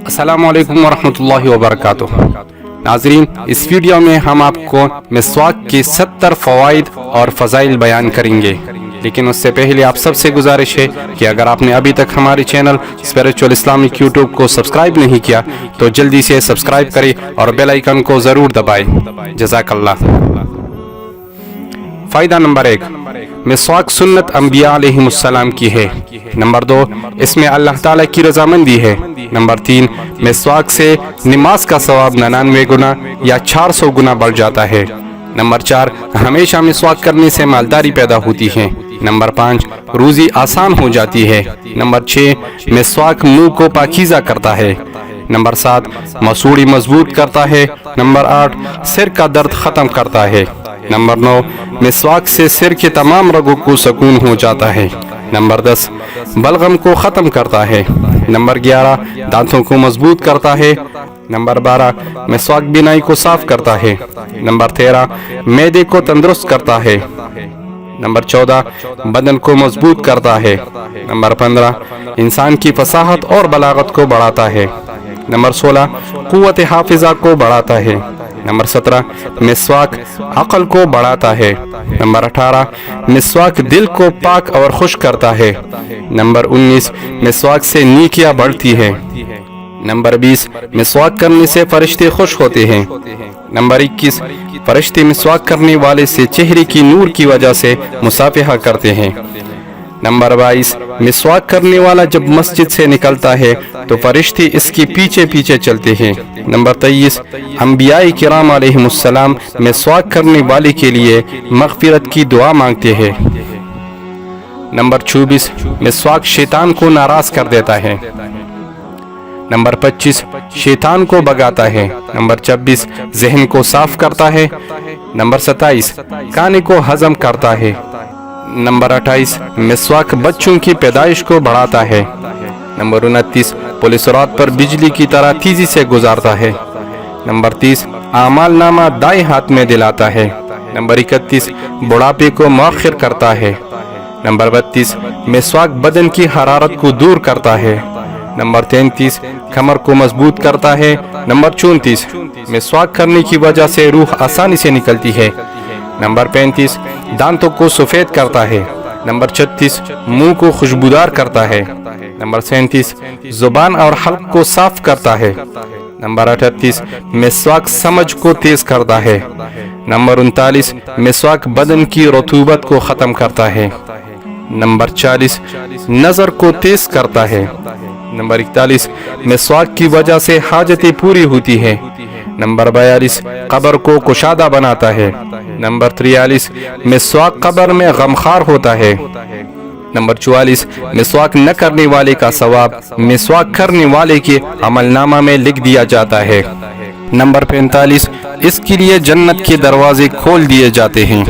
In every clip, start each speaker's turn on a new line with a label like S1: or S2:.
S1: अस्सलामु अलैकुम वरहमतुल्लाहि वबरकातुह। नाज़रीन, इस वीडियो में हम आपको मिस्वाक के 70 फ़वाइद और फ़ज़ाइल बयान करेंगे, लेकिन उससे पहले आप सबसे गुजारिश है कि अगर आपने अभी तक हमारे चैनल स्पिरिचुअल इस्लामिक यूट्यूब को सब्सक्राइब नहीं किया तो जल्दी से सब्सक्राइब करें और बेल आइकन को ज़रूर दबाएं। जज़ाकल्लाह। फ़ायदा नंबर 1, मिस्वाक सुन्नत अंबिया अलैहिमुस्सलाम की है। नंबर 2, इसमें अल्लाह ताला की रजामंदी है। नंबर 3, मिस्वाक से नमाज का सवाब 99 गुना या 400 गुना बढ़ जाता है। नंबर 4, हमेशा मिस्वाक करने से मालदारी पैदा होती है। नंबर 5, रोज़ी आसान हो जाती है। नंबर 6, मिस्वाक मुंह को पाकीज़ा करता है। नंबर 7, मसूड़ी मजबूत करता है। नंबर 8, सिर का दर्द ख़त्म करता है। नंबर 9, मिस्वाक से सिर के तमाम रगों को सुकून हो जाता है। नंबर 10, बलगम को ख़त्म करता है। नंबर 11, दांतों को मजबूत करता है। नंबर 12, मिस्वाक बिनाई को साफ करता है। नंबर 13, मैदे को तंदुरुस्त करता है। नंबर 14, बदन को मजबूत करता है। नंबर 15, इंसान की फसाहत और बलागत को बढ़ाता है। नंबर 16, कुव्वत हाफिजा को बढ़ाता है। नंबर 17, मिस्वाक अक्ल को बढ़ाता है। नंबर 18, मिस्वाक दिल को पाक और खुश करता है। नंबर 19, मिस्वाक से नेकियां बढ़ती है। नंबर 20, मिस्वाक करने से फरिश्ते खुश होते हैं। नंबर 21, फरिश्ते मिस्वाक करने वाले से चेहरे की नूर की वजह से मुसाफिहा करते हैं। नंबर 22, मिस्वाक करने वाला जब मस्जिद से निकलता है तो फरिश्ते इसके पीछे पीछे चलते हैं। नंबर 23, अंबियाए किराम अलैहिमुस्सलाम मिस्वाक करने वाले के लिए मग़फ़िरत की दुआ मांगते हैं। नंबर 24, मिस्वाक शैतान को नाराज कर देता है। नंबर 25, शैतान को भगाता है। नंबर 26, ज़हन को साफ करता है। नंबर 27, खाने को हजम करता है। नंबर 28, मिस्वाक बच्चों की पैदाइश को बढ़ाता है। नंबर 29, पुलिस रात पर बिजली की तरह तेजी से गुजारता है। नंबर 30, आमाल नामा दाएं हाथ में दिलाता है। नंबर 31, बुढ़ापे को मौखिर करता है। नंबर 32, मिस्वाक बदन की हरारत को दूर करता है। नंबर 33, कमर को मजबूत करता है। नंबर 34, मिस्वाक करने की वजह से रूह आसानी से निकलती है। नंबर 35, दांतों को सफ़ेद करता है। नंबर 36, मुंह को खुशबूदार करता है। नंबर 37, जुबान और हल्क को साफ करता है। नंबर 38, मिस्वाक समझ को तेज करता है। नंबर 39, मिस्वाक बदन की रतूबत को ख़त्म करता है। नंबर 40, नज़र को तेज करता है। नंबर 41, मिस्वाक की वजह से हाजतें पूरी होती है। नंबर 42, कब्र को कुशादा बनाता है। नंबर 43, मिस्वाक कब्र में गमखार होता है। नंबर 44, मिस्वाक न करने वाले का सवाब मिस्वाक करने वाले के अमलनामा में लिख दिया जाता है। नंबर 45, इसके लिए जन्नत के दरवाजे खोल दिए जाते हैं।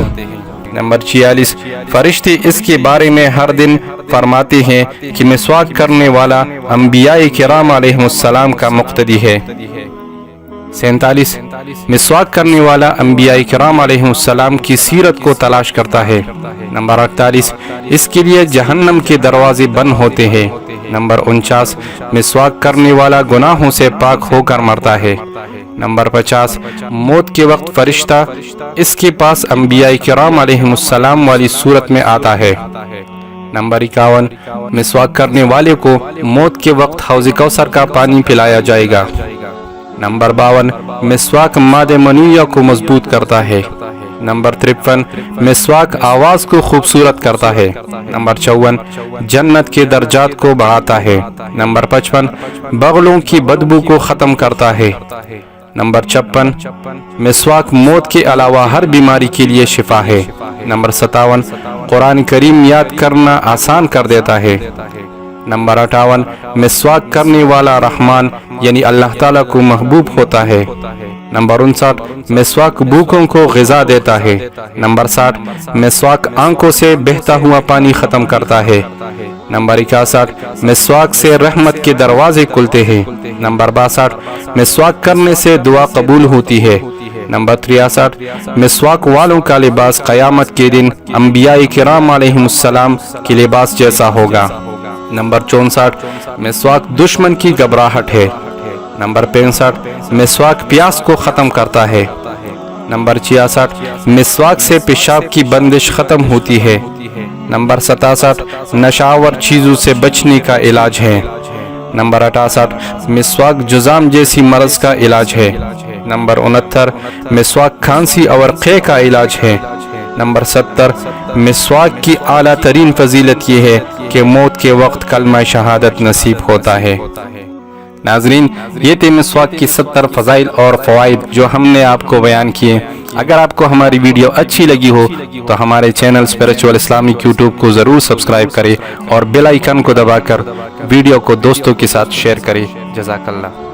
S1: नंबर 46, फरिश्ते इसके बारे में हर दिन फरमाते हैं कि मिस्वाक करने वाला अंबियाए किराम अलैहिमुस्सलाम का मुक्तदी है। 47, मिस्वाक करने वाला अंबियाए किराम अलैहिमुस्सलाम की सीरत को तलाश करता है। नंबर 48, इसके लिए जहन्नम के दरवाजे बंद होते हैं। नंबर 49, मिस्वाक करने वाला गुनाहों से पाक होकर मरता है। नंबर 50, मौत के वक्त फरिश्ता इसके पास अंबियाए किराम अलैहिमुस्सलाम वाली सूरत में आता है। नंबर 51, मिस्वाक करने वाले को मौत के वक्त हौज़ कौसर का पानी पिलाया जाएगा। नंबर 52, मिस्वाक मादे मनीया को मजबूत करता है। नंबर 53, मिस्वाक आवाज़ को खूबसूरत करता है। नंबर 54, जन्नत के दर्जात को बढ़ाता है। नंबर 55, बगलों की बदबू को ख़त्म करता है। नंबर 56, मिस्वाक मौत के अलावा हर बीमारी के लिए शिफा है। नंबर 57, कुरान करीम याद करना आसान कर देता है। नंबर 58, मिस्वाक करने वाला रहमान यानी अल्लाह ताला को महबूब होता है। नंबर 59, मिस्वाक भूखों को ग़िज़ा देता है। नंबर 60, मिस्वाक आंखों से बहता हुआ पानी ख़त्म करता है। नंबर 61, मिस्वाक से रहमत के दरवाजे खुलते हैं। नंबर 62, मिस्वाक करने से दुआ कबूल होती है। नंबर 63, मिस्वाक वालों का लिबास क़यामत के दिन अंबियाए किराम अलैहिमुस्सलाम के लिबास जैसा होगा। नंबर 64, मिस्वाक दुश्मन की घबराहट है। نمبر 65 مسواک پیاس کو ختم کرتا ہے۔ نمبر 66 مسواک سے پیشاب کی بندش ختم ہوتی ہے۔ نمبر 67 نشاور چیزوں سے بچنے کا علاج ہے۔ نمبر 68 مسواک جذام جیسی مرض کا علاج ہے۔ نمبر 69 مسواک کھانسی اور قے کا علاج ہے۔ نمبر 70 مسواک کی اعلیٰ ترین فضیلت یہ ہے کہ موت کے وقت کلمہ شہادت نصیب ہوتا ہے۔ ناظرین، یہ تھے مسواک کی 70 فضائل اور فوائد جو ہم نے آپ کو بیان کیے۔ اگر آپ کو ہماری ویڈیو اچھی لگی ہو تو ہمارے چینل اسپریچول اسلامک یوٹیوب کو ضرور سبسکرائب کریں اور بیل آئیکن کو دبا کر ویڈیو کو دوستوں کے ساتھ شیئر کریں۔ جزاک اللہ۔